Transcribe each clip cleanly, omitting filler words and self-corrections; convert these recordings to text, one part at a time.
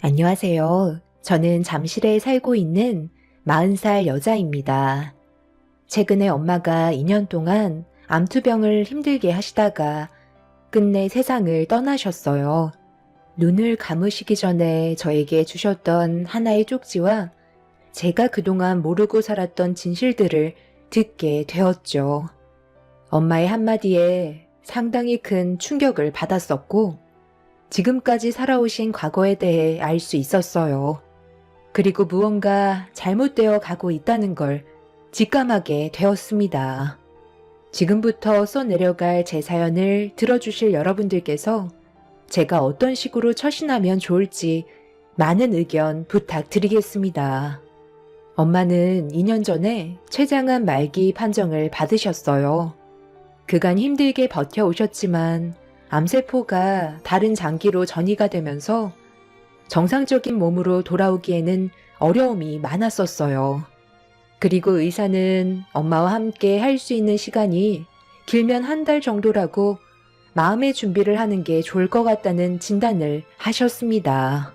안녕하세요. 저는 잠실에 살고 있는 40살 여자입니다. 최근에 엄마가 2년 동안 암투병을 힘들게 하시다가 끝내 세상을 떠나셨어요. 눈을 감으시기 전에 저에게 주셨던 하나의 쪽지와 제가 그동안 모르고 살았던 진실들을 듣게 되었죠. 엄마의 한마디에 상당히 큰 충격을 받았었고, 지금까지 살아오신 과거에 대해 알 수 있었어요. 그리고 무언가 잘못되어 가고 있다는 걸 직감하게 되었습니다. 지금부터 써내려갈 제 사연을 들어주실 여러분들께서 제가 어떤 식으로 처신하면 좋을지 많은 의견 부탁드리겠습니다. 엄마는 2년 전에 췌장암 말기 판정을 받으셨어요. 그간 힘들게 버텨오셨지만 암세포가 다른 장기로 전이가 되면서 정상적인 몸으로 돌아오기에는 어려움이 많았었어요. 그리고 의사는 엄마와 함께 할 수 있는 시간이 길면 한 달 정도라고 마음의 준비를 하는 게 좋을 것 같다는 진단을 하셨습니다.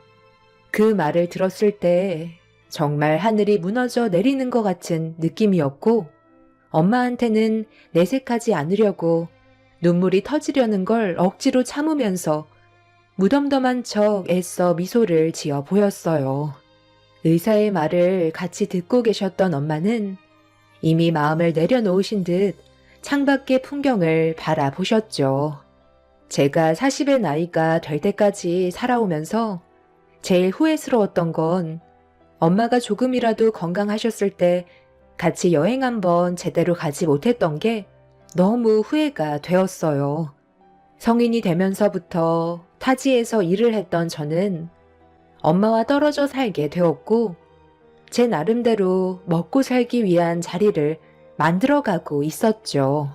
그 말을 들었을 때 정말 하늘이 무너져 내리는 것 같은 느낌이었고, 엄마한테는 내색하지 않으려고 눈물이 터지려는 걸 억지로 참으면서 무덤덤한 척 애써 미소를 지어 보였어요. 의사의 말을 같이 듣고 계셨던 엄마는 이미 마음을 내려놓으신 듯 창밖의 풍경을 바라보셨죠. 제가 40의 나이가 될 때까지 살아오면서 제일 후회스러웠던 건 엄마가 조금이라도 건강하셨을 때 같이 여행 한번 제대로 가지 못했던 게 너무 후회가 되었어요. 성인이 되면서부터 타지에서 일을 했던 저는 엄마와 떨어져 살게 되었고, 제 나름대로 먹고 살기 위한 자리를 만들어가고 있었죠.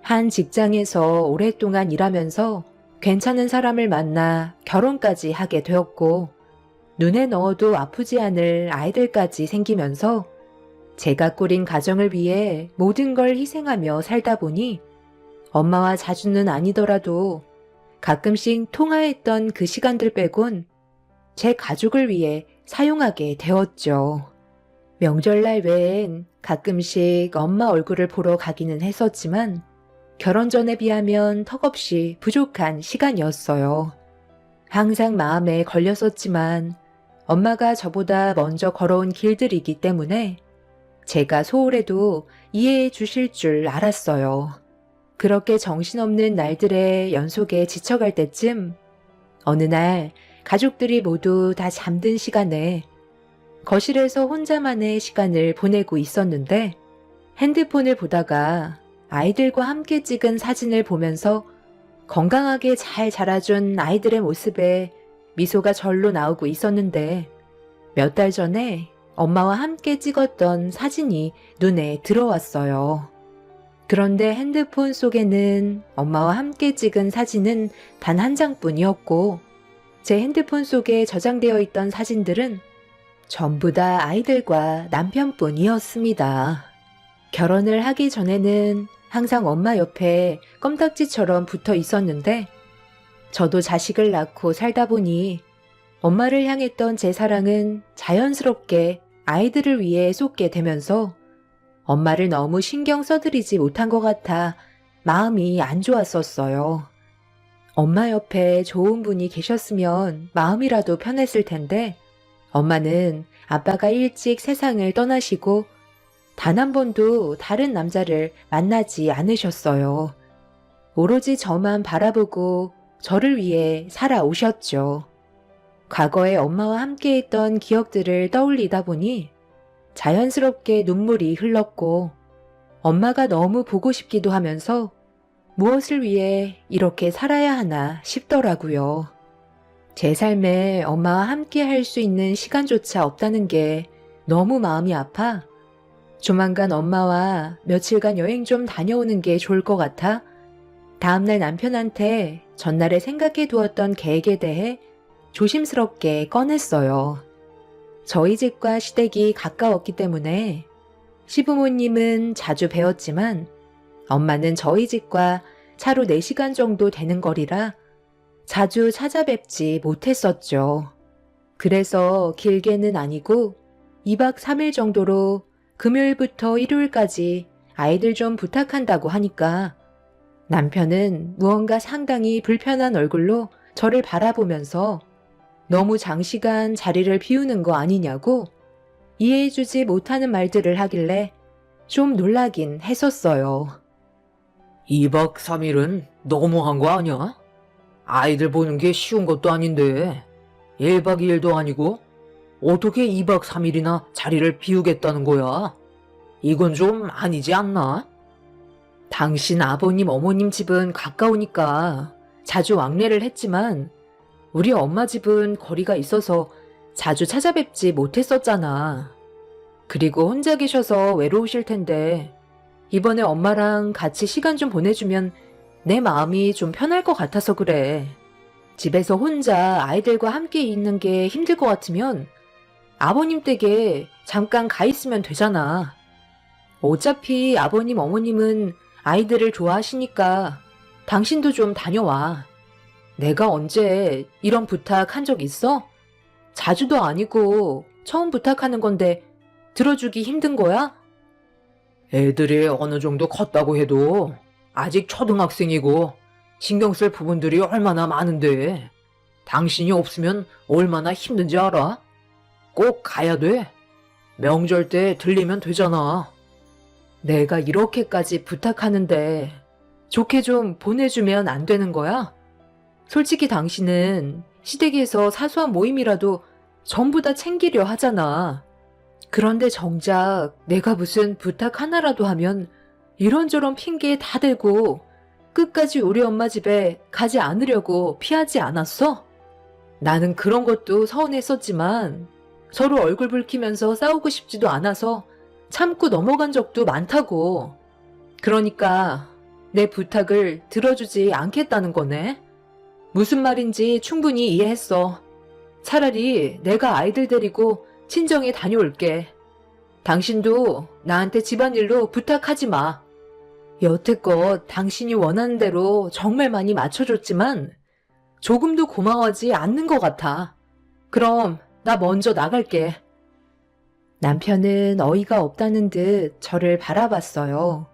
한 직장에서 오랫동안 일하면서 괜찮은 사람을 만나 결혼까지 하게 되었고, 눈에 넣어도 아프지 않을 아이들까지 생기면서 제가 꾸린 가정을 위해 모든 걸 희생하며 살다 보니 엄마와 자주는 아니더라도 가끔씩 통화했던 그 시간들 빼곤 제 가족을 위해 사용하게 되었죠. 명절날 외엔 가끔씩 엄마 얼굴을 보러 가기는 했었지만 결혼 전에 비하면 턱없이 부족한 시간이었어요. 항상 마음에 걸렸었지만 엄마가 저보다 먼저 걸어온 길들이기 때문에 제가 소홀해도 이해해 주실 줄 알았어요. 그렇게 정신없는 날들의 연속에 지쳐갈 때쯤 어느 날 가족들이 모두 다 잠든 시간에 거실에서 혼자만의 시간을 보내고 있었는데 핸드폰을 보다가 아이들과 함께 찍은 사진을 보면서 건강하게 잘 자라준 아이들의 모습에 미소가 절로 나오고 있었는데 몇 달 전에 엄마와 함께 찍었던 사진이 눈에 들어왔어요. 그런데 핸드폰 속에는 엄마와 함께 찍은 사진은 단 한 장뿐이었고, 제 핸드폰 속에 저장되어 있던 사진들은 전부 다 아이들과 남편뿐이었습니다. 결혼을 하기 전에는 항상 엄마 옆에 껌딱지처럼 붙어 있었는데, 저도 자식을 낳고 살다 보니 엄마를 향했던 제 사랑은 자연스럽게 아이들을 위해 쏟게 되면서 엄마를 너무 신경 써드리지 못한 것 같아 마음이 안 좋았었어요. 엄마 옆에 좋은 분이 계셨으면 마음이라도 편했을 텐데 엄마는 아빠가 일찍 세상을 떠나시고 단 한 번도 다른 남자를 만나지 않으셨어요. 오로지 저만 바라보고 저를 위해 살아오셨죠. 과거에 엄마와 함께했던 기억들을 떠올리다 보니 자연스럽게 눈물이 흘렀고 엄마가 너무 보고 싶기도 하면서 무엇을 위해 이렇게 살아야 하나 싶더라고요. 제 삶에 엄마와 함께 할 수 있는 시간조차 없다는 게 너무 마음이 아파 조만간 엄마와 며칠간 여행 좀 다녀오는 게 좋을 것 같아 다음날 남편한테 전날에 생각해 두었던 계획에 대해 조심스럽게 꺼냈어요. 저희 집과 시댁이 가까웠기 때문에 시부모님은 자주 뵈었지만 엄마는 저희 집과 차로 4시간 정도 되는 거리라 자주 찾아뵙지 못했었죠. 그래서 길게는 아니고 2박 3일 정도로 금요일부터 일요일까지 아이들 좀 부탁한다고 하니까 남편은 무언가 상당히 불편한 얼굴로 저를 바라보면서 너무 장시간 자리를 비우는 거 아니냐고 이해해주지 못하는 말들을 하길래 좀 놀라긴 했었어요. 2박 3일은 너무한 거 아니야? 아이들 보는 게 쉬운 것도 아닌데 1박 2일도 아니고 어떻게 2박 3일이나 자리를 비우겠다는 거야? 이건 좀 아니지 않나? 당신 아버님 어머님 집은 가까우니까 자주 왕래를 했지만 우리 엄마 집은 거리가 있어서 자주 찾아뵙지 못했었잖아. 그리고 혼자 계셔서 외로우실 텐데 이번에 엄마랑 같이 시간 좀 보내주면 내 마음이 좀 편할 것 같아서 그래. 집에서 혼자 아이들과 함께 있는 게 힘들 것 같으면 아버님 댁에 잠깐 가 있으면 되잖아. 어차피 아버님 어머님은 아이들을 좋아하시니까 당신도 좀 다녀와. 내가 언제 이런 부탁 한 적 있어? 자주도 아니고 처음 부탁하는 건데 들어주기 힘든 거야? 애들이 어느 정도 컸다고 해도 아직 초등학생이고 신경 쓸 부분들이 얼마나 많은데 당신이 없으면 얼마나 힘든지 알아? 꼭 가야 돼. 명절 때 들리면 되잖아. 내가 이렇게까지 부탁하는데 좋게 좀 보내주면 안 되는 거야? 솔직히 당신은 시댁에서 사소한 모임이라도 전부 다 챙기려 하잖아. 그런데 정작 내가 무슨 부탁 하나라도 하면 이런저런 핑계 다 대고 끝까지 우리 엄마 집에 가지 않으려고 피하지 않았어? 나는 그런 것도 서운했었지만 서로 얼굴 붉히면서 싸우고 싶지도 않아서 참고 넘어간 적도 많다고. 그러니까 내 부탁을 들어주지 않겠다는 거네. 무슨 말인지 충분히 이해했어. 차라리 내가 아이들 데리고 친정에 다녀올게. 당신도 나한테 집안일로 부탁하지 마. 여태껏 당신이 원하는 대로 정말 많이 맞춰줬지만 조금도 고마워하지 않는 것 같아. 그럼 나 먼저 나갈게. 남편은 어이가 없다는 듯 저를 바라봤어요.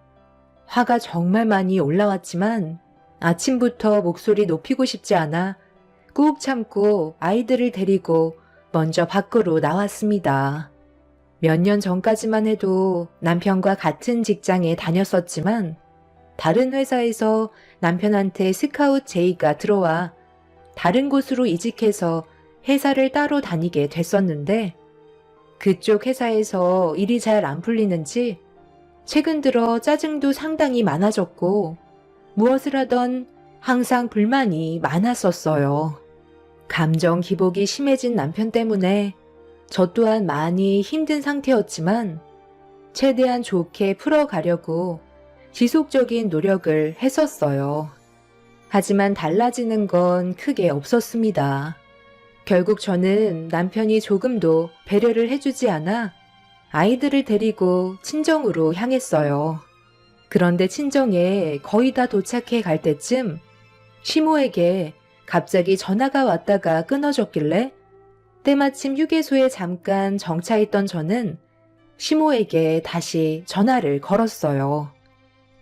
화가 정말 많이 올라왔지만 아침부터 목소리 높이고 싶지 않아 꾹 참고 아이들을 데리고 먼저 밖으로 나왔습니다. 몇 년 전까지만 해도 남편과 같은 직장에 다녔었지만 다른 회사에서 남편한테 스카웃 제의가 들어와 다른 곳으로 이직해서 회사를 따로 다니게 됐었는데 그쪽 회사에서 일이 잘 안 풀리는지 최근 들어 짜증도 상당히 많아졌고 무엇을 하던 항상 불만이 많았었어요. 감정 기복이 심해진 남편 때문에 저 또한 많이 힘든 상태였지만 최대한 좋게 풀어가려고 지속적인 노력을 했었어요. 하지만 달라지는 건 크게 없었습니다. 결국 저는 남편이 조금도 배려를 해주지 않아 아이들을 데리고 친정으로 향했어요. 그런데 친정에 거의 다 도착해 갈 때쯤 시모에게 갑자기 전화가 왔다가 끊어졌길래 때마침 휴게소에 잠깐 정차했던 저는 시모에게 다시 전화를 걸었어요.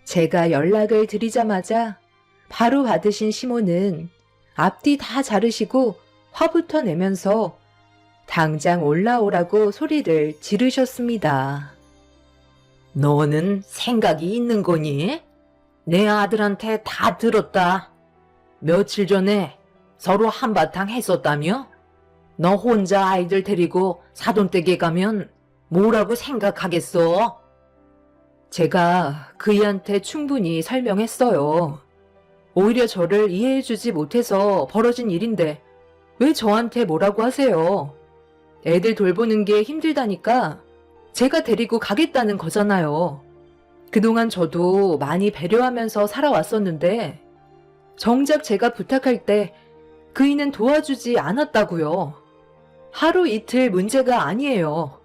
제가 연락을 드리자마자 바로 받으신 시모는 앞뒤 다 자르시고 화부터 내면서 당장 올라오라고 소리를 지르셨습니다. 너는 생각이 있는 거니? 내 아들한테 다 들었다. 며칠 전에 서로 한바탕 했었다며? 너 혼자 아이들 데리고 사돈댁에 가면 뭐라고 생각하겠어? 제가 그이한테 충분히 설명했어요. 오히려 저를 이해해주지 못해서 벌어진 일인데 왜 저한테 뭐라고 하세요? 애들 돌보는 게 힘들다니까 제가 데리고 가겠다는 거잖아요. 그동안 저도 많이 배려하면서 살아왔었는데 정작 제가 부탁할 때 그이는 도와주지 않았다고요. 하루 이틀 문제가 아니에요.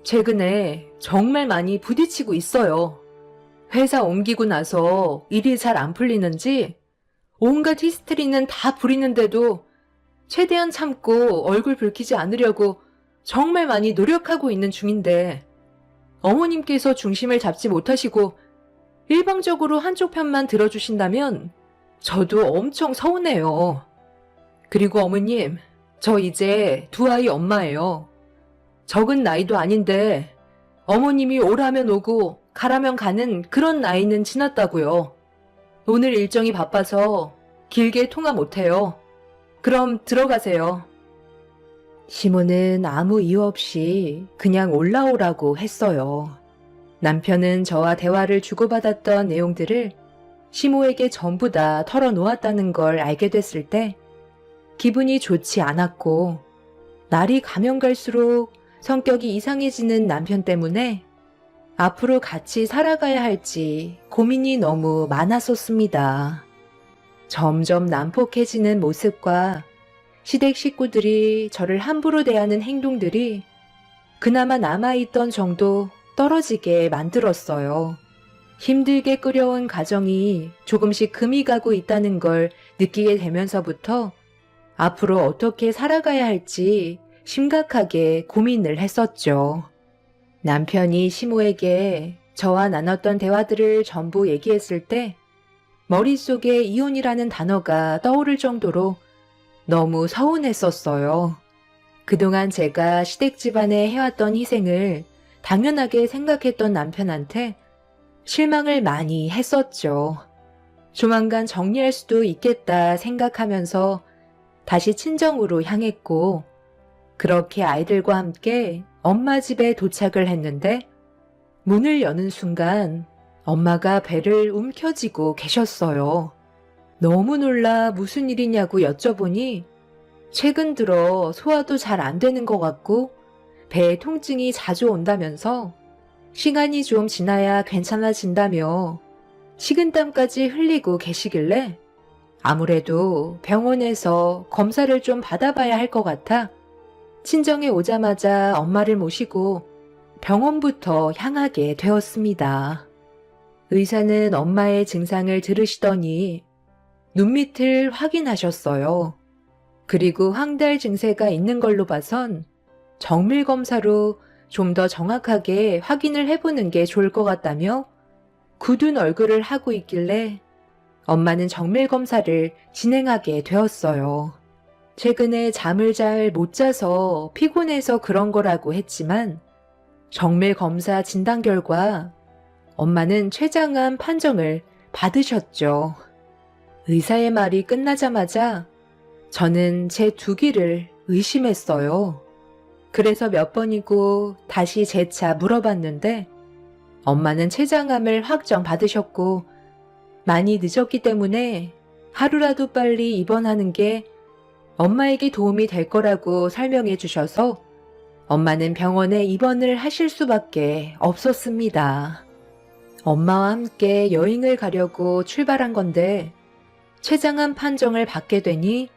최근에 정말 많이 부딪히고 있어요. 회사 옮기고 나서 일이 잘 안 풀리는지 온갖 히스테리는 다 부리는데도 최대한 참고 얼굴 붉히지 않으려고 정말 많이 노력하고 있는 중인데 어머님께서 중심을 잡지 못하시고 일방적으로 한쪽 편만 들어주신다면 저도 엄청 서운해요. 그리고 어머님, 저 이제 두 아이 엄마예요. 적은 나이도 아닌데 어머님이 오라면 오고 가라면 가는 그런 나이는 지났다고요. 오늘 일정이 바빠서 길게 통화 못해요. 그럼 들어가세요. 시모는 아무 이유 없이 그냥 올라오라고 했어요. 남편은 저와 대화를 주고받았던 내용들을 시모에게 전부 다 털어놓았다는 걸 알게 됐을 때 기분이 좋지 않았고, 날이 가면 갈수록 성격이 이상해지는 남편 때문에 앞으로 같이 살아가야 할지 고민이 너무 많았었습니다. 점점 난폭해지는 모습과 시댁 식구들이 저를 함부로 대하는 행동들이 그나마 남아있던 정도 떨어지게 만들었어요. 힘들게 꾸려온 가정이 조금씩 금이 가고 있다는 걸 느끼게 되면서부터 앞으로 어떻게 살아가야 할지 심각하게 고민을 했었죠. 남편이 시모에게 저와 나눴던 대화들을 전부 얘기했을 때 머릿속에 이혼이라는 단어가 떠오를 정도로 너무 서운했었어요. 그동안 제가 시댁 집안에 해왔던 희생을 당연하게 생각했던 남편한테 실망을 많이 했었죠. 조만간 정리할 수도 있겠다 생각하면서 다시 친정으로 향했고, 그렇게 아이들과 함께 엄마 집에 도착을 했는데 문을 여는 순간 엄마가 배를 움켜쥐고 계셨어요. 너무 놀라 무슨 일이냐고 여쭤보니 최근 들어 소화도 잘 안 되는 것 같고 배에 통증이 자주 온다면서 시간이 좀 지나야 괜찮아진다며 식은땀까지 흘리고 계시길래 아무래도 병원에서 검사를 좀 받아봐야 할 것 같아 친정에 오자마자 엄마를 모시고 병원부터 향하게 되었습니다. 의사는 엄마의 증상을 들으시더니 눈밑을 확인하셨어요. 그리고 황달 증세가 있는 걸로 봐선 정밀 검사로 좀 더 정확하게 확인을 해보는 게 좋을 것 같다며 굳은 얼굴을 하고 있길래 엄마는 정밀 검사를 진행하게 되었어요. 최근에 잠을 잘 못 자서 피곤해서 그런 거라고 했지만 정밀 검사 진단 결과 엄마는 췌장암 판정을 받으셨죠. 의사의 말이 끝나자마자 저는 제 두 귀를 의심했어요. 그래서 몇 번이고 다시 재차 물어봤는데 엄마는 췌장암을 확정받으셨고 많이 늦었기 때문에 하루라도 빨리 입원하는 게 엄마에게 도움이 될 거라고 설명해 주셔서 엄마는 병원에 입원을 하실 수밖에 없었습니다. 엄마와 함께 여행을 가려고 출발한 건데 췌장암 판정을 받게 되니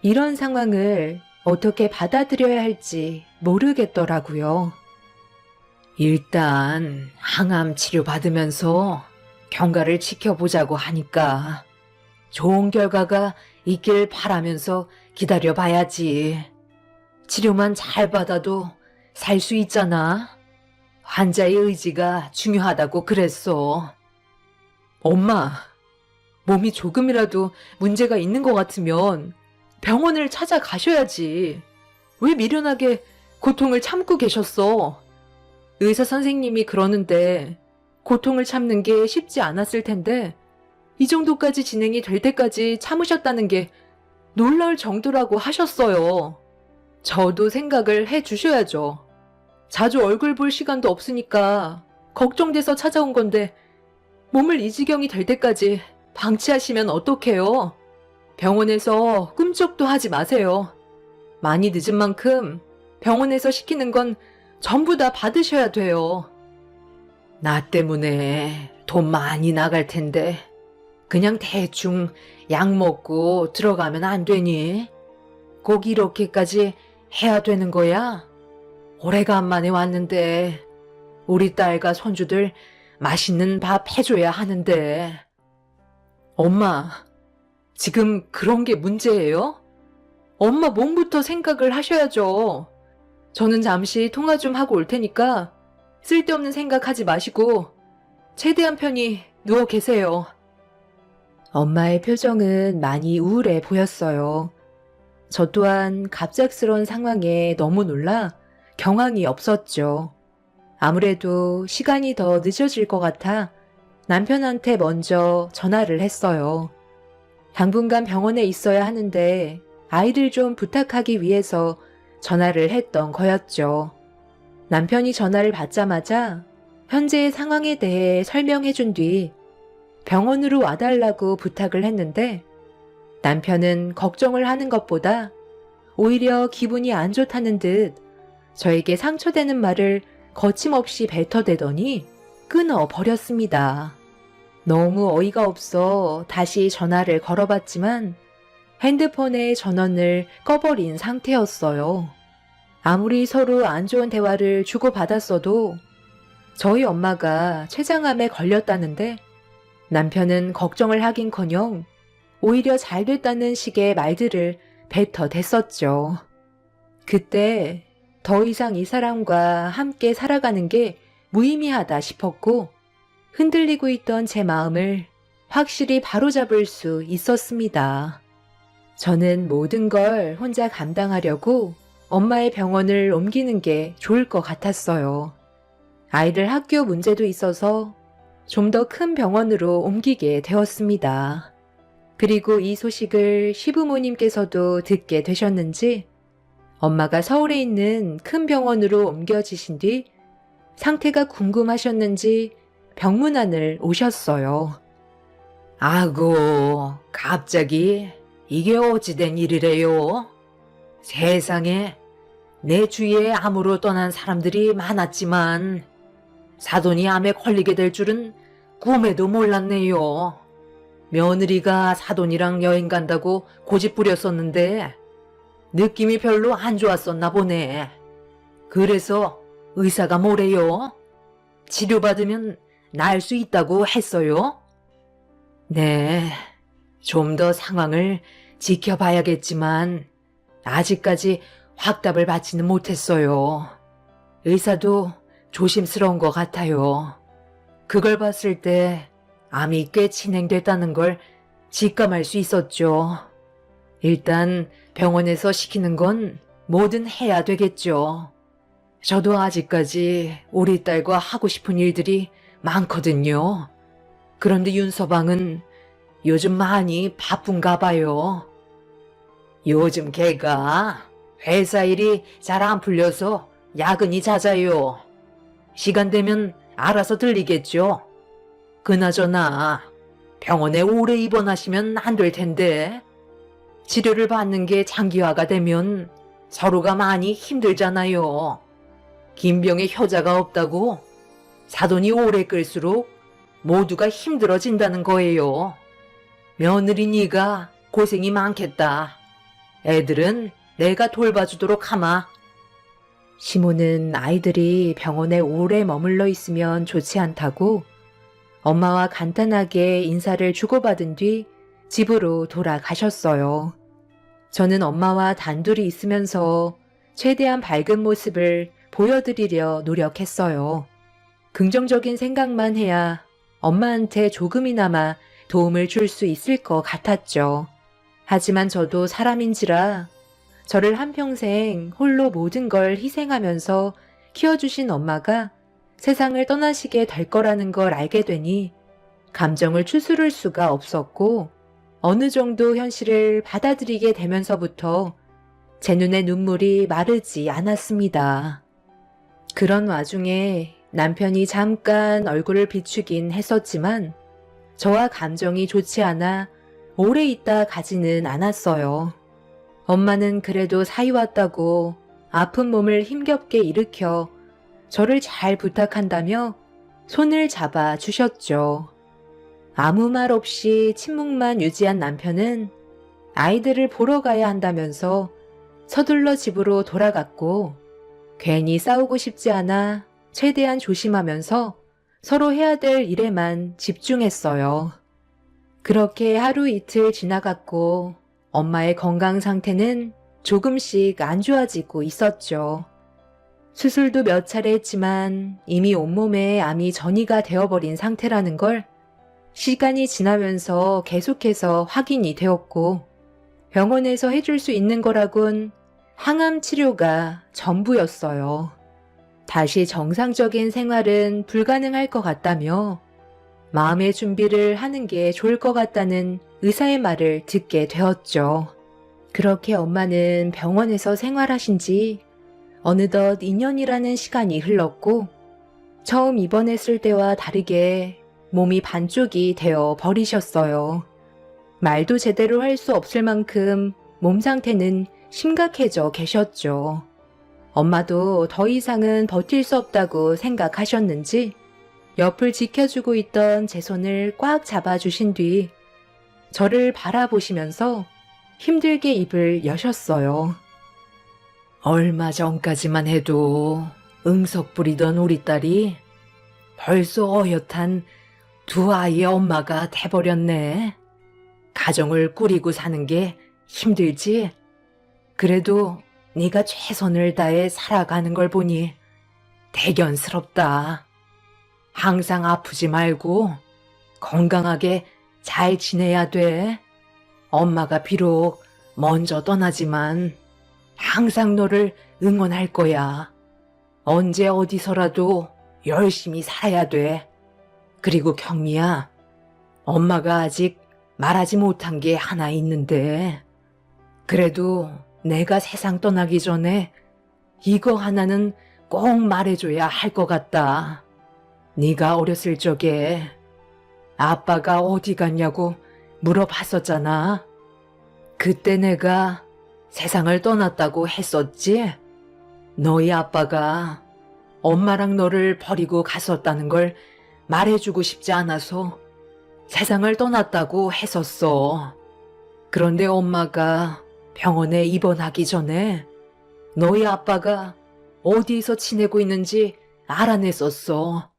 이런 상황을 어떻게 받아들여야 할지 모르겠더라고요. 일단 항암 치료 받으면서 경과를 지켜보자고 하니까 좋은 결과가 있길 바라면서 기다려봐야지. 치료만 잘 받아도 살 수 있잖아. 환자의 의지가 중요하다고 그랬어. 엄마, 몸이 조금이라도 문제가 있는 것 같으면 병원을 찾아가셔야지. 왜 미련하게 고통을 참고 계셨어? 의사 선생님이 그러는데 고통을 참는 게 쉽지 않았을 텐데 이 정도까지 진행이 될 때까지 참으셨다는 게 놀라울 정도라고 하셨어요. 저도 생각을 해 주셔야죠. 자주 얼굴 볼 시간도 없으니까 걱정돼서 찾아온 건데 몸을 이 지경이 될 때까지 방치하시면 어떡해요? 병원에서 꿈쩍도 하지 마세요. 많이 늦은 만큼 병원에서 시키는 건 전부 다 받으셔야 돼요. 나 때문에 돈 많이 나갈 텐데 그냥 대충 약 먹고 들어가면 안 되니? 꼭 이렇게까지 해야 되는 거야? 오래간만에 왔는데 우리 딸과 손주들 맛있는 밥 해줘야 하는데. 엄마, 지금 그런 게 문제예요? 엄마 몸부터 생각을 하셔야죠. 저는 잠시 통화 좀 하고 올 테니까 쓸데없는 생각하지 마시고 최대한 편히 누워 계세요. 엄마의 표정은 많이 우울해 보였어요. 저 또한 갑작스러운 상황에 너무 놀라 경황이 없었죠. 아무래도 시간이 더 늦어질 것 같아 남편한테 먼저 전화를 했어요. 당분간 병원에 있어야 하는데 아이를 좀 부탁하기 위해서 전화를 했던 거였죠. 남편이 전화를 받자마자 현재의 상황에 대해 설명해 준 뒤 병원으로 와달라고 부탁을 했는데 남편은 걱정을 하는 것보다 오히려 기분이 안 좋다는 듯 저에게 상처되는 말을 거침없이 뱉어대더니 끊어버렸습니다. 너무 어이가 없어 다시 전화를 걸어봤지만 핸드폰의 전원을 꺼버린 상태였어요. 아무리 서로 안 좋은 대화를 주고받았어도 저희 엄마가 췌장암에 걸렸다는데 남편은 걱정을 하긴커녕 오히려 잘 됐다는 식의 말들을 뱉어댔었죠. 그때 더 이상 이 사람과 함께 살아가는 게 무의미하다 싶었고 흔들리고 있던 제 마음을 확실히 바로잡을 수 있었습니다. 저는 모든 걸 혼자 감당하려고 엄마의 병원을 옮기는 게 좋을 것 같았어요. 아이들 학교 문제도 있어서 좀 더 큰 병원으로 옮기게 되었습니다. 그리고 이 소식을 시부모님께서도 듣게 되셨는지 엄마가 서울에 있는 큰 병원으로 옮겨지신 뒤 상태가 궁금하셨는지 병문안을 오셨어요. 아고, 갑자기 이게 어찌된 일이래요? 세상에 내 주위에 암으로 떠난 사람들이 많았지만 사돈이 암에 걸리게 될 줄은 꿈에도 몰랐네요. 며느리가 사돈이랑 여행 간다고 고집 부렸었는데 느낌이 별로 안 좋았었나 보네. 그래서 의사가 뭐래요? 치료받으면 나을 수 있다고 했어요? 네, 좀 더 상황을 지켜봐야겠지만 아직까지 확답을 받지는 못했어요. 의사도 조심스러운 것 같아요. 그걸 봤을 때 암이 꽤 진행됐다는 걸 직감할 수 있었죠. 일단 병원에서 시키는 건 뭐든 해야 되겠죠. 저도 아직까지 우리 딸과 하고 싶은 일들이 많거든요. 그런데 윤서방은 요즘 많이 바쁜가 봐요. 요즘 걔가 회사 일이 잘 안 풀려서 야근이 잦아요. 시간 되면 알아서 들리겠죠. 그나저나 병원에 오래 입원하시면 안 될 텐데 치료를 받는 게 장기화가 되면 서로가 많이 힘들잖아요. 김병에 효자가 없다고 사돈이 오래 끌수록 모두가 힘들어진다는 거예요. 며느리 네가 고생이 많겠다. 애들은 내가 돌봐주도록 하마. 시모는 아이들이 병원에 오래 머물러 있으면 좋지 않다고 엄마와 간단하게 인사를 주고받은 뒤 집으로 돌아가셨어요. 저는 엄마와 단둘이 있으면서 최대한 밝은 모습을 보여드리려 노력했어요. 긍정적인 생각만 해야 엄마한테 조금이나마 도움을 줄 수 있을 것 같았죠. 하지만 저도 사람인지라 저를 한평생 홀로 모든 걸 희생하면서 키워주신 엄마가 세상을 떠나시게 될 거라는 걸 알게 되니 감정을 추스를 수가 없었고 어느 정도 현실을 받아들이게 되면서부터 제 눈에 눈물이 마르지 않았습니다. 그런 와중에 남편이 잠깐 얼굴을 비추긴 했었지만 저와 감정이 좋지 않아 오래 있다 가지는 않았어요. 엄마는 그래도 사이 왔다고 아픈 몸을 힘겹게 일으켜 저를 잘 부탁한다며 손을 잡아 주셨죠. 아무 말 없이 침묵만 유지한 남편은 아이들을 보러 가야 한다면서 서둘러 집으로 돌아갔고 괜히 싸우고 싶지 않아 최대한 조심하면서 서로 해야 될 일에만 집중했어요. 그렇게 하루 이틀 지나갔고 엄마의 건강 상태는 조금씩 안 좋아지고 있었죠. 수술도 몇 차례 했지만 이미 온몸에 암이 전이가 되어버린 상태라는 걸 시간이 지나면서 계속해서 확인이 되었고, 병원에서 해줄 수 있는 거라곤 항암 치료가 전부였어요. 다시 정상적인 생활은 불가능할 것 같다며 마음의 준비를 하는 게 좋을 것 같다는 의사의 말을 듣게 되었죠. 그렇게 엄마는 병원에서 생활하신 지 어느덧 2년이라는 시간이 흘렀고, 처음 입원했을 때와 다르게 몸이 반쪽이 되어 버리셨어요. 말도 제대로 할 수 없을 만큼 몸 상태는 심각해져 계셨죠. 엄마도 더 이상은 버틸 수 없다고 생각하셨는지 옆을 지켜주고 있던 제 손을 꽉 잡아주신 뒤 저를 바라보시면서 힘들게 입을 여셨어요. 얼마 전까지만 해도 응석 부리던 우리 딸이 벌써 어엿한 두 아이의 엄마가 돼버렸네. 가정을 꾸리고 사는 게 힘들지? 그래도 네가 최선을 다해 살아가는 걸 보니 대견스럽다. 항상 아프지 말고 건강하게 잘 지내야 돼. 엄마가 비록 먼저 떠나지만 항상 너를 응원할 거야. 언제 어디서라도 열심히 살아야 돼. 그리고 경미야, 엄마가 아직 말하지 못한 게 하나 있는데, 그래도 내가 세상 떠나기 전에 이거 하나는 꼭 말해줘야 할 것 같다. 네가 어렸을 적에 아빠가 어디 갔냐고 물어봤었잖아. 그때 내가 세상을 떠났다고 했었지? 너희 아빠가 엄마랑 너를 버리고 갔었다는 걸 말해주고 싶지 않아서 세상을 떠났다고 했었어. 그런데 엄마가 병원에 입원하기 전에 너희 아빠가 어디서 지내고 있는지 알아냈었어.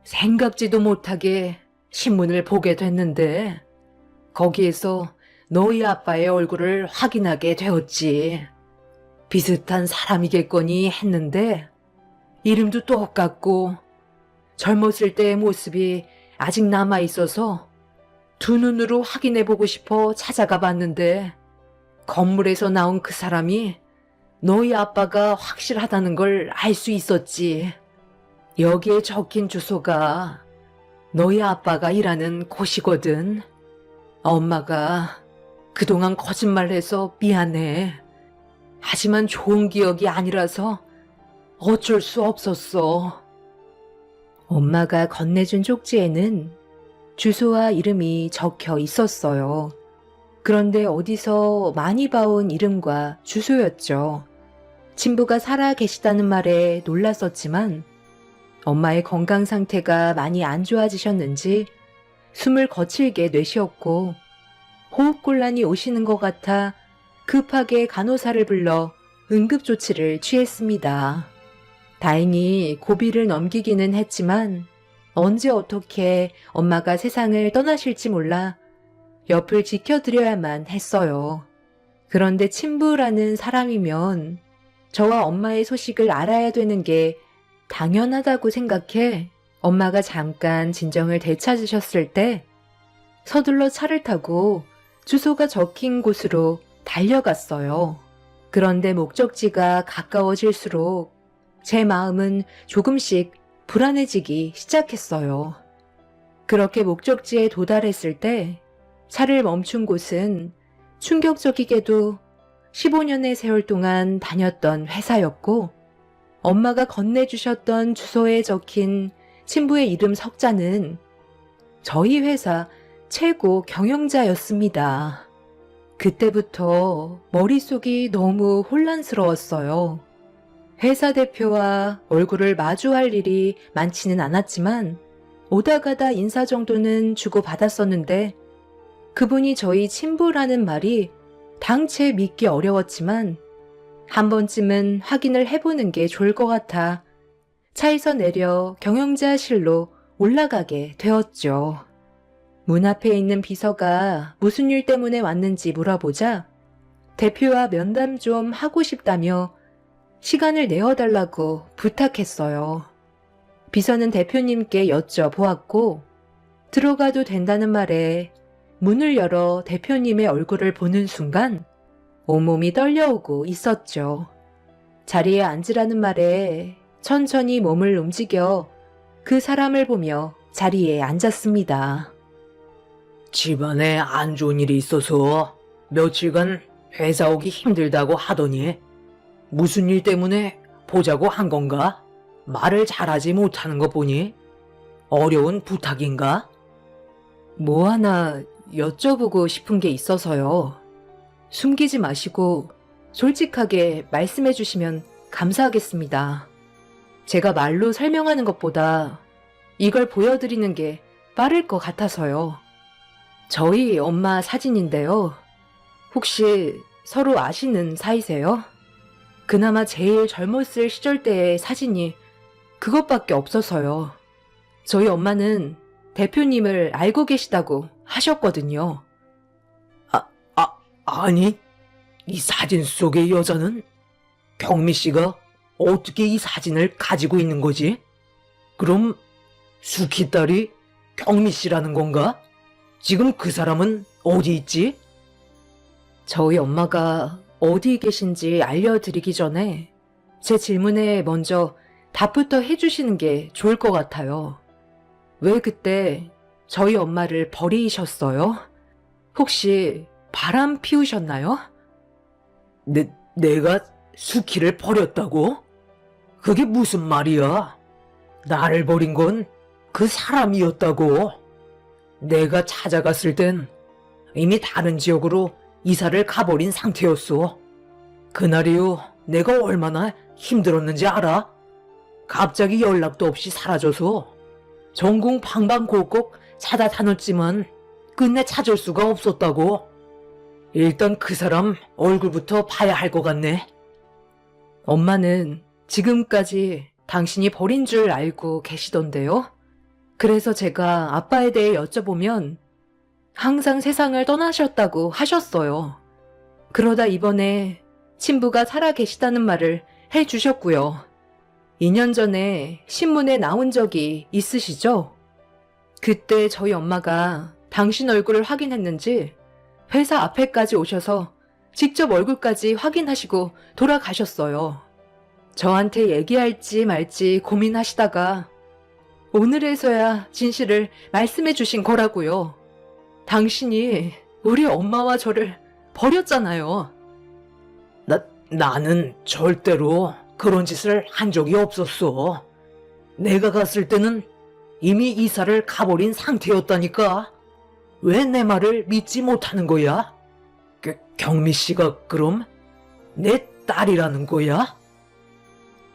생각지도 못하게 신문을 보게 됐는데 거기에서 너희 아빠의 얼굴을 확인하게 되었지. 비슷한 사람이겠거니 했는데 이름도 똑같고 젊었을 때의 모습이 아직 남아있어서 두 눈으로 확인해보고 싶어 찾아가 봤는데 건물에서 나온 그 사람이 너희 아빠가 확실하다는 걸 알 수 있었지. 여기에 적힌 주소가 너희 아빠가 일하는 곳이거든. 엄마가 그동안 거짓말해서 미안해. 하지만 좋은 기억이 아니라서 어쩔 수 없었어. 엄마가 건네준 쪽지에는 주소와 이름이 적혀 있었어요. 그런데 어디서 많이 봐온 이름과 주소였죠. 친부가 살아 계시다는 말에 놀랐었지만 엄마의 건강 상태가 많이 안 좋아지셨는지 숨을 거칠게 내쉬었고 호흡곤란이 오시는 것 같아 급하게 간호사를 불러 응급조치를 취했습니다. 다행히 고비를 넘기기는 했지만 언제 어떻게 엄마가 세상을 떠나실지 몰라 옆을 지켜드려야만 했어요. 그런데 친부라는 사람이면 저와 엄마의 소식을 알아야 되는 게 당연하다고 생각해 엄마가 잠깐 진정을 되찾으셨을 때 서둘러 차를 타고 주소가 적힌 곳으로 달려갔어요. 그런데 목적지가 가까워질수록 제 마음은 조금씩 불안해지기 시작했어요. 그렇게 목적지에 도달했을 때 차를 멈춘 곳은 충격적이게도 15년의 세월 동안 다녔던 회사였고 엄마가 건네주셨던 주소에 적힌 친부의 이름 석자는 저희 회사 최고 경영자였습니다. 그때부터 머릿속이 너무 혼란스러웠어요. 회사 대표와 얼굴을 마주할 일이 많지는 않았지만 오다 가다 인사 정도는 주고받았었는데 그분이 저희 친부라는 말이 당최 믿기 어려웠지만 한 번쯤은 확인을 해보는 게 좋을 것 같아 차에서 내려 경영자실로 올라가게 되었죠. 문 앞에 있는 비서가 무슨 일 때문에 왔는지 물어보자 대표와 면담 좀 하고 싶다며 시간을 내어달라고 부탁했어요. 비서는 대표님께 여쭤보았고 들어가도 된다는 말에 문을 열어 대표님의 얼굴을 보는 순간 온몸이 떨려오고 있었죠. 자리에 앉으라는 말에 천천히 몸을 움직여 그 사람을 보며 자리에 앉았습니다. 집안에 안 좋은 일이 있어서 며칠간 회사 오기 힘들다고 하더니 무슨 일 때문에 보자고 한 건가? 말을 잘하지 못하는 것 보니 어려운 부탁인가? 뭐 하나 여쭤보고 싶은 게 있어서요. 숨기지 마시고 솔직하게 말씀해 주시면 감사하겠습니다. 제가 말로 설명하는 것보다 이걸 보여드리는 게 빠를 것 같아서요. 저희 엄마 사진인데요. 혹시 서로 아시는 사이세요? 그나마 제일 젊었을 시절 때의 사진이 그것밖에 없어서요. 저희 엄마는 대표님을 알고 계시다고 하셨거든요. 아니, 이 사진 속의 여자는 경미 씨가 어떻게 이 사진을 가지고 있는 거지? 그럼 수키 딸이 경미 씨라는 건가? 지금 그 사람은 어디 있지? 저희 엄마가 어디 계신지 알려드리기 전에 제 질문에 먼저 답부터 해주시는 게 좋을 것 같아요. 왜 그때 저희 엄마를 버리셨어요? 혹시 바람 피우셨나요? 내가 수키를 버렸다고? 그게 무슨 말이야? 나를 버린 건 그 사람이었다고. 내가 찾아갔을 땐 이미 다른 지역으로 이사를 가버린 상태였어. 그날 이후 내가 얼마나 힘들었는지 알아? 갑자기 연락도 없이 사라져서 전국 방방곡곡 찾아다녔지만 끝내 찾을 수가 없었다고. 일단 그 사람 얼굴부터 봐야 할 것 같네. 엄마는 지금까지 당신이 버린 줄 알고 계시던데요. 그래서 제가 아빠에 대해 여쭤보면 항상 세상을 떠나셨다고 하셨어요. 그러다 이번에 친부가 살아 계시다는 말을 해주셨고요. 2년 전에 신문에 나온 적이 있으시죠? 그때 저희 엄마가 당신 얼굴을 확인했는지 회사 앞에까지 오셔서 직접 얼굴까지 확인하시고 돌아가셨어요. 저한테 얘기할지 말지 고민하시다가 오늘에서야 진실을 말씀해 주신 거라고요. 당신이 우리 엄마와 저를 버렸잖아요. 나는 절대로 그런 짓을 한 적이 없었어. 내가 갔을 때는 이미 이사를 가버린 상태였다니까. 왜 내 말을 믿지 못하는 거야? 경미 씨가 그럼 내 딸이라는 거야?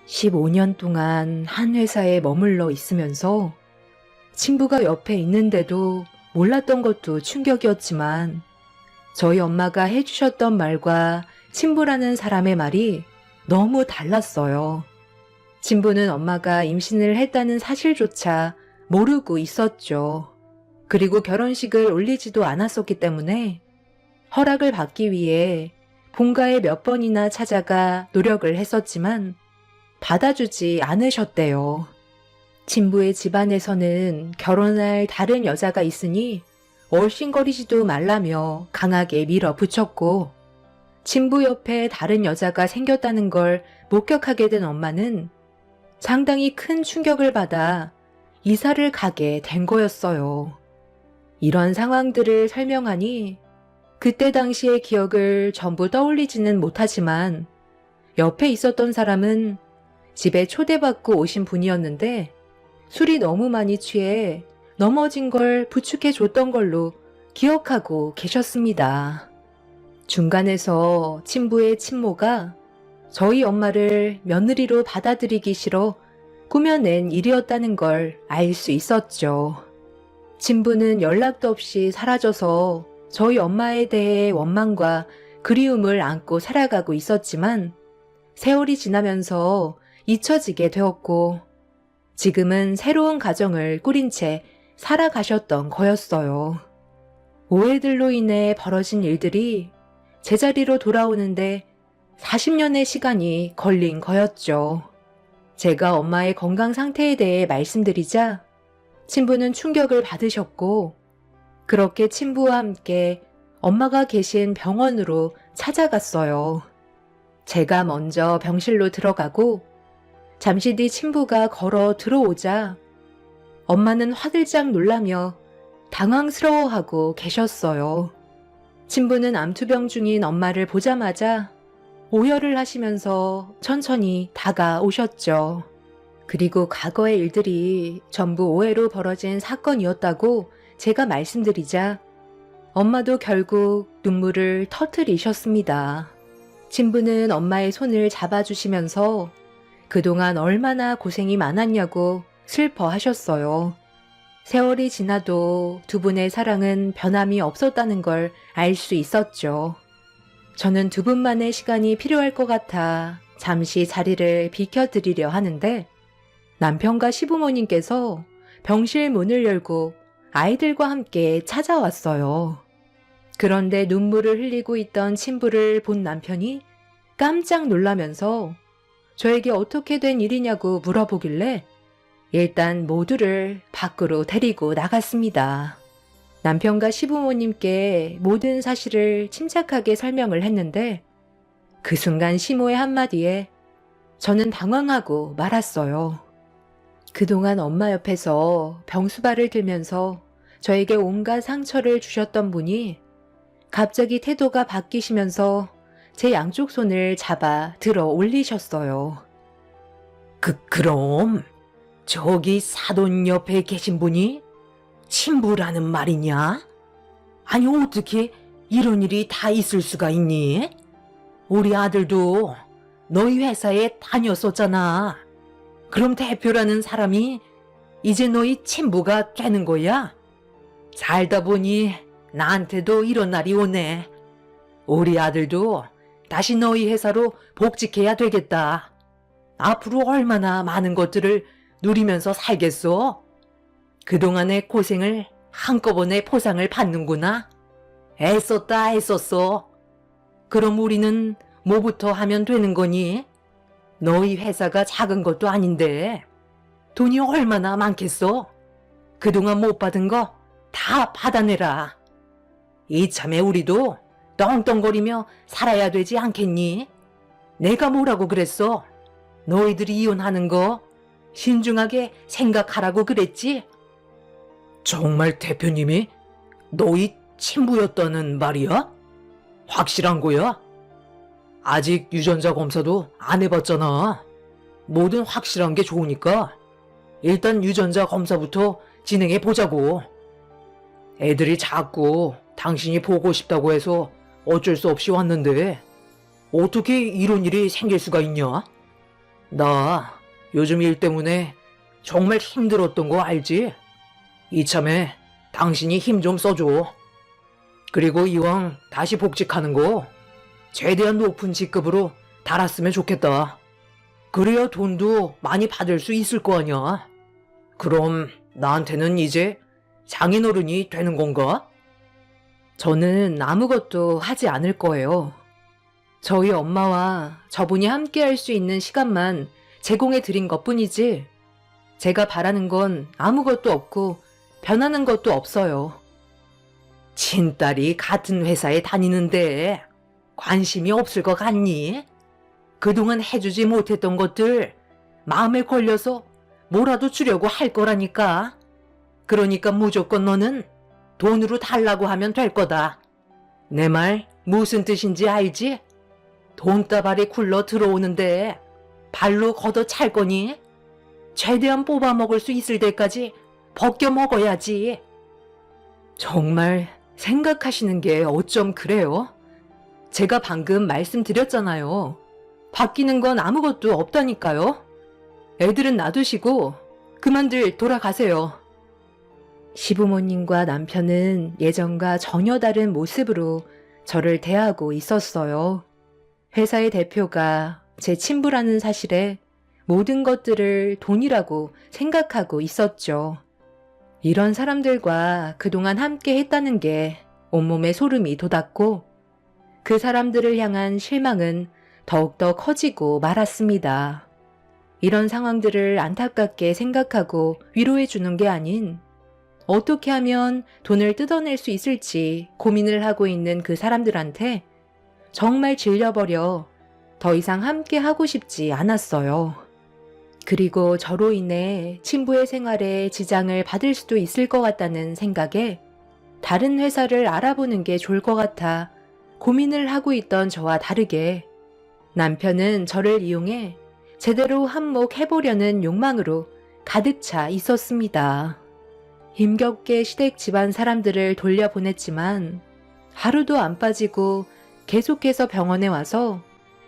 15년 동안 한 회사에 머물러 있으면서 친부가 옆에 있는데도 몰랐던 것도 충격이었지만 저희 엄마가 해주셨던 말과 친부라는 사람의 말이 너무 달랐어요. 친부는 엄마가 임신을 했다는 사실조차 모르고 있었죠. 그리고 결혼식을 올리지도 않았었기 때문에 허락을 받기 위해 본가에 몇 번이나 찾아가 노력을 했었지만 받아주지 않으셨대요. 친부의 집안에서는 결혼할 다른 여자가 있으니 얼씬거리지도 말라며 강하게 밀어붙였고 친부 옆에 다른 여자가 생겼다는 걸 목격하게 된 엄마는 상당히 큰 충격을 받아 이사를 가게 된 거였어요. 이런 상황들을 설명하니 그때 당시의 기억을 전부 떠올리지는 못하지만 옆에 있었던 사람은 집에 초대받고 오신 분이었는데 술이 너무 많이 취해 넘어진 걸 부축해 줬던 걸로 기억하고 계셨습니다. 중간에서 친부의 친모가 저희 엄마를 며느리로 받아들이기 싫어 꾸며낸 일이었다는 걸 알 수 있었죠. 친부는 연락도 없이 사라져서 저희 엄마에 대해 원망과 그리움을 안고 살아가고 있었지만 세월이 지나면서 잊혀지게 되었고 지금은 새로운 가정을 꾸린 채 살아가셨던 거였어요. 오해들로 인해 벌어진 일들이 제자리로 돌아오는데 40년의 시간이 걸린 거였죠. 제가 엄마의 건강 상태에 대해 말씀드리자 친부는 충격을 받으셨고, 그렇게 친부와 함께 엄마가 계신 병원으로 찾아갔어요. 제가 먼저 병실로 들어가고 잠시 뒤 친부가 걸어 들어오자 엄마는 화들짝 놀라며 당황스러워하고 계셨어요. 친부는 암투병 중인 엄마를 보자마자 오열을 하시면서 천천히 다가오셨죠. 그리고 과거의 일들이 전부 오해로 벌어진 사건이었다고 제가 말씀드리자 엄마도 결국 눈물을 터뜨리셨습니다. 친부는 엄마의 손을 잡아주시면서 그동안 얼마나 고생이 많았냐고 슬퍼하셨어요. 세월이 지나도 두 분의 사랑은 변함이 없었다는 걸 알 수 있었죠. 저는 두 분만의 시간이 필요할 것 같아 잠시 자리를 비켜드리려 하는데 남편과 시부모님께서 병실 문을 열고 아이들과 함께 찾아왔어요. 그런데 눈물을 흘리고 있던 친부를 본 남편이 깜짝 놀라면서 저에게 어떻게 된 일이냐고 물어보길래 일단 모두를 밖으로 데리고 나갔습니다. 남편과 시부모님께 모든 사실을 침착하게 설명을 했는데 그 순간 시모의 한마디에 저는 당황하고 말았어요. 그동안 엄마 옆에서 병수발을 들면서 저에게 온갖 상처를 주셨던 분이 갑자기 태도가 바뀌시면서 제 양쪽 손을 잡아 들어 올리셨어요. 그럼 저기 사돈 옆에 계신 분이 친부라는 말이냐? 아니 어떻게 이런 일이 다 있을 수가 있니? 우리 아들도 너희 회사에 다녔었잖아. 그럼 대표라는 사람이 이제 너희 친부가 되는 거야? 살다 보니 나한테도 이런 날이 오네. 우리 아들도 다시 너희 회사로 복직해야 되겠다. 앞으로 얼마나 많은 것들을 누리면서 살겠어? 그동안의 고생을 한꺼번에 포상을 받는구나. 애썼어. 그럼 우리는 뭐부터 하면 되는 거니? 너희 회사가 작은 것도 아닌데 돈이 얼마나 많겠어? 그동안 못 받은 거 다 받아내라. 이참에 우리도 떵떵거리며 살아야 되지 않겠니? 내가 뭐라고 그랬어? 너희들이 이혼하는 거 신중하게 생각하라고 그랬지? 정말 대표님이 너희 친부였다는 말이야? 확실한 거야? 아직 유전자 검사도 안 해봤잖아. 뭐든 확실한 게 좋으니까 일단 유전자 검사부터 진행해 보자고. 애들이 자꾸 당신이 보고 싶다고 해서 어쩔 수 없이 왔는데 어떻게 이런 일이 생길 수가 있냐? 나 요즘 일 때문에 정말 힘들었던 거 알지? 이참에 당신이 힘 좀 써줘. 그리고 이왕 다시 복직하는 거 최대한 높은 직급으로 달았으면 좋겠다. 그래야 돈도 많이 받을 수 있을 거 아니야. 그럼 나한테는 이제 장인어른이 되는 건가? 저는 아무것도 하지 않을 거예요. 저희 엄마와 저분이 함께 할 수 있는 시간만 제공해 드린 것 뿐이지 제가 바라는 건 아무것도 없고 변하는 것도 없어요. 친딸이 같은 회사에 다니는데 관심이 없을 것 같니? 그동안 해주지 못했던 것들 마음에 걸려서 뭐라도 주려고 할 거라니까. 그러니까 무조건 너는 돈으로 달라고 하면 될 거다. 내 말 무슨 뜻인지 알지? 돈다발이 굴러 들어오는데 발로 걷어 찰 거니? 최대한 뽑아 먹을 수 있을 때까지 벗겨 먹어야지. 정말 생각하시는 게 어쩜 그래요? 제가 방금 말씀드렸잖아요. 바뀌는 건 아무것도 없다니까요. 애들은 놔두시고 그만들 돌아가세요. 시부모님과 남편은 예전과 전혀 다른 모습으로 저를 대하고 있었어요. 회사의 대표가 제 친부라는 사실에 모든 것들을 돈이라고 생각하고 있었죠. 이런 사람들과 그동안 함께 했다는 게 온몸에 소름이 돋았고 그 사람들을 향한 실망은 더욱더 커지고 말았습니다. 이런 상황들을 안타깝게 생각하고 위로해 주는 게 아닌 어떻게 하면 돈을 뜯어낼 수 있을지 고민을 하고 있는 그 사람들한테 정말 질려버려 더 이상 함께 하고 싶지 않았어요. 그리고 저로 인해 친부의 생활에 지장을 받을 수도 있을 것 같다는 생각에 다른 회사를 알아보는 게 좋을 것 같아 고민을 하고 있던 저와 다르게 남편은 저를 이용해 제대로 한몫해보려는 욕망으로 가득 차 있었습니다. 힘겹게 시댁 집안 사람들을 돌려보냈지만 하루도 안 빠지고 계속해서 병원에 와서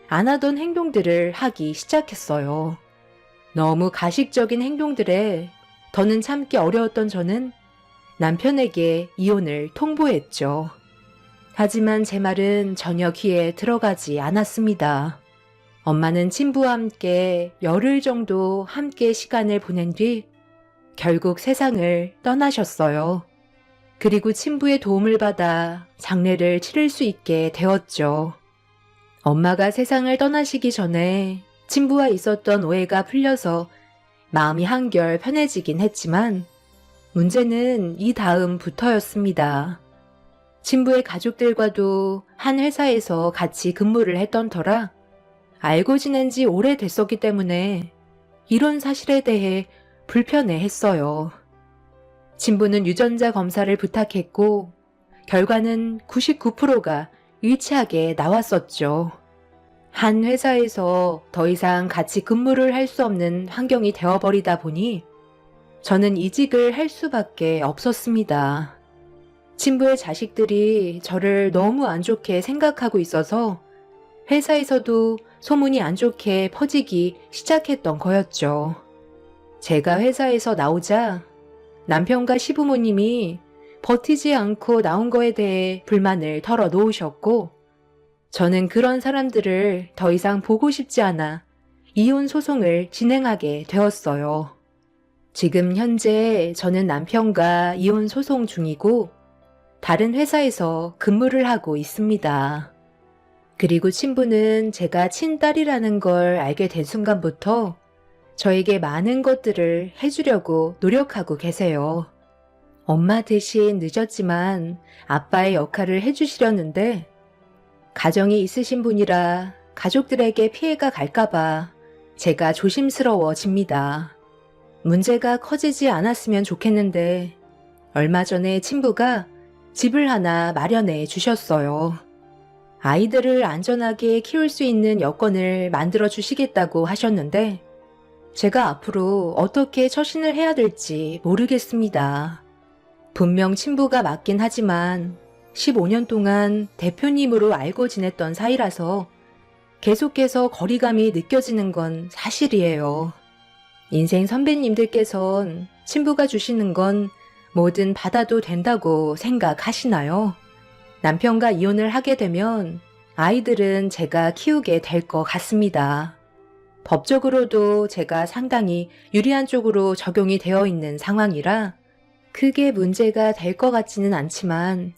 안 하던 행동들을 하기 시작했어요. 너무 가식적인 행동들에 더는 참기 어려웠던 저는 남편에게 이혼을 통보했죠. 하지만 제 말은 전혀 귀에 들어가지 않았습니다. 엄마는 친부와 함께 열흘 정도 함께 시간을 보낸 뒤 결국 세상을 떠나셨어요. 그리고 친부의 도움을 받아 장례를 치를 수 있게 되었죠. 엄마가 세상을 떠나시기 전에 친부와 있었던 오해가 풀려서 마음이 한결 편해지긴 했지만 문제는 이 다음부터였습니다. 친부의 가족들과도 한 회사에서 같이 근무를 했던 터라 알고 지낸 지 오래됐었기 때문에 이런 사실에 대해 불편해했어요. 친부는 유전자 검사를 부탁했고 결과는 99%가 일치하게 나왔었죠. 한 회사에서 더 이상 같이 근무를 할 수 없는 환경이 되어버리다 보니 저는 이직을 할 수밖에 없었습니다. 친부의 자식들이 저를 너무 안 좋게 생각하고 있어서 회사에서도 소문이 안 좋게 퍼지기 시작했던 거였죠. 제가 회사에서 나오자 남편과 시부모님이 버티지 않고 나온 거에 대해 불만을 털어놓으셨고 저는 그런 사람들을 더 이상 보고 싶지 않아 이혼 소송을 진행하게 되었어요. 지금 현재 저는 남편과 이혼 소송 중이고 다른 회사에서 근무를 하고 있습니다. 그리고 친부는 제가 친딸이라는 걸 알게 된 순간부터 저에게 많은 것들을 해주려고 노력하고 계세요. 엄마 대신 늦었지만 아빠의 역할을 해주시려는데 가정이 있으신 분이라 가족들에게 피해가 갈까봐 제가 조심스러워집니다. 문제가 커지지 않았으면 좋겠는데 얼마 전에 친부가 집을 하나 마련해 주셨어요. 아이들을 안전하게 키울 수 있는 여건을 만들어 주시겠다고 하셨는데 제가 앞으로 어떻게 처신을 해야 될지 모르겠습니다. 분명 친부가 맞긴 하지만 15년 동안 대표님으로 알고 지냈던 사이라서 계속해서 거리감이 느껴지는 건 사실이에요. 인생 선배님들께선 친부가 주시는 건 뭐든 받아도 된다고 생각하시나요? 남편과 이혼을 하게 되면 아이들은 제가 키우게 될 것 같습니다. 법적으로도 제가 상당히 유리한 쪽으로 적용이 되어 있는 상황이라 크게 문제가 될 것 같지는 않지만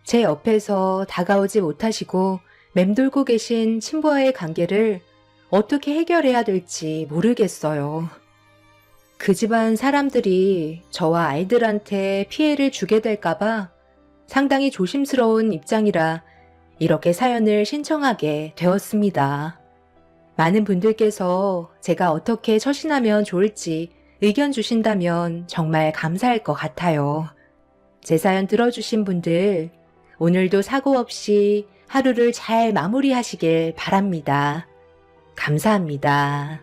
제 옆에서 다가오지 못하시고 맴돌고 계신 친부와의 관계를 어떻게 해결해야 될지 모르겠어요. 그 집안 사람들이 저와 아이들한테 피해를 주게 될까봐 상당히 조심스러운 입장이라 이렇게 사연을 신청하게 되었습니다. 많은 분들께서 제가 어떻게 처신하면 좋을지 의견 주신다면 정말 감사할 것 같아요. 제 사연 들어주신 분들, 오늘도 사고 없이 하루를 잘 마무리하시길 바랍니다. 감사합니다.